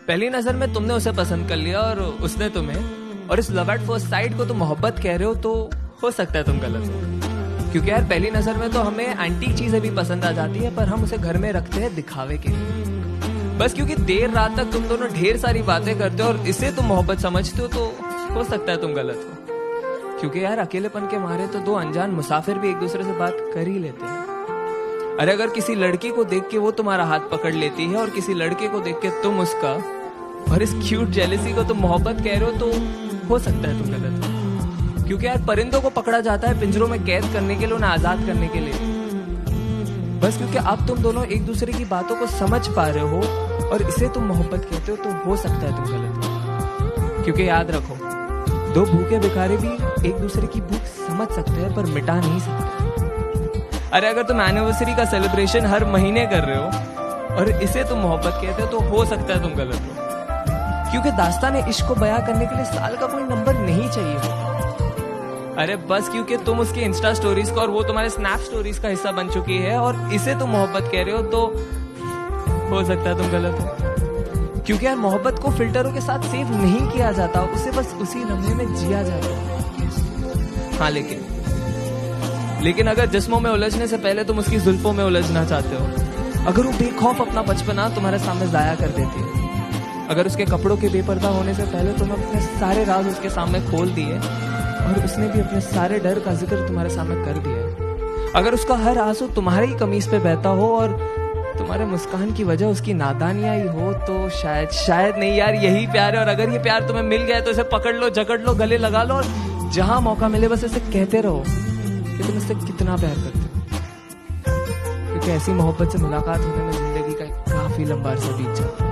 पहली नजर में तुमने उसे पसंद कर लिया और उसने तुम्हें, और इस लव एट फर्स्ट साइट को तुम मोहब्बत कह रहे हो, तो हो सकता है तुम गलत हो। क्योंकि यार पहली नजर में तो हमें एंटीक चीजें भी पसंद आ जाती है, पर हम उसे घर में रखते हैं दिखावे के लिए। बस क्योंकि देर रात तक तुम दोनों ढेर सारी बातें करते हो और इसे तुम मोहब्बत समझते हो, तो हो सकता है तुम गलत हो। क्योंकि यार अकेलेपन के मारे तो दो अनजान मुसाफिर भी एक दूसरे से बात कर ही लेते हैं। अरे अगर किसी लड़की को देख के वो तुम्हारा हाथ पकड़ लेती है और किसी लड़के को देख के तुम उसका, और इस क्यूट जेलसी को तुम मोहब्बत कह रहे हो, तो हो सकता है तुम गलत हो। क्योंकि यार परिंदों को पकड़ा जाता है पिंजरों में कैद करने के लिए, उन्हें आजाद करने के लिए, बस क्योंकि अब तुम दोनों एक दूसरे की बातों को समझ पा रहे हो और इसे तुम मोहब्बत कहते हो, तो हो सकता है तुम गलत हो। क्योंकि याद रखो, दो भूखे भिखारी भी एक दूसरे की भूख समझ सकते हैं पर मिटा नहीं सकते। अरे अगर तुम एनिवर्सरी का सेलिब्रेशन हर महीने कर रहे हो और इसे तुम मोहब्बत कहते हो, तो हो सकता है तुम गलत हो। क्योंकि दास्तान इश्क को बयां करने के लिए साल का कोई नंबर नहीं चाहिए हो। अरे बस क्योंकि तुम उसकी इंस्टा स्टोरीज का और वो तुम्हारे स्नैप स्टोरीज का हिस्सा बन चुकी है और इसे तुम मोहब्बत कह रहे हो, तो हो सकता है तुम गलत हो। क्योंकि यार मोहब्बत को फिल्टरों के साथ सेव नहीं किया जाता, उसे बस उसी लम्हे में जिया जाता है। हाँ लेकिन अगर जिस्मों में उलझने से पहले तुम उसकी जुल्फों में उलझना चाहते हो, अगर वो बेखौफ अपना बचपना तुम्हारे सामने जाया कर देती है, अगर उसके कपड़ों के बेपर्दा होने से पहले तुम अपने सारे राज उसके सामने खोल दिए और उसने भी अपने सारे डर का जिक्र तुम्हारे सामने कर दिया, अगर उसका हर आंसू तुम्हारे ही कमीज पे बहता हो और तुम्हारे मुस्कान की वजह उसकी नादानियां ही हो, तो शायद नहीं यार यही प्यार है। और अगर ये प्यार तुम्हें मिल गया है तो इसे पकड़ लो, जकड़ लो, गले लगा लो और जहां मौका मिले बस इसे कहते रहो कि तुम इससे कितना प्यार करते हो। क्योंकि ऐसी मोहब्बत से मुलाकात होने में जिंदगी का काफी लंबा अरसा बीत जाता है।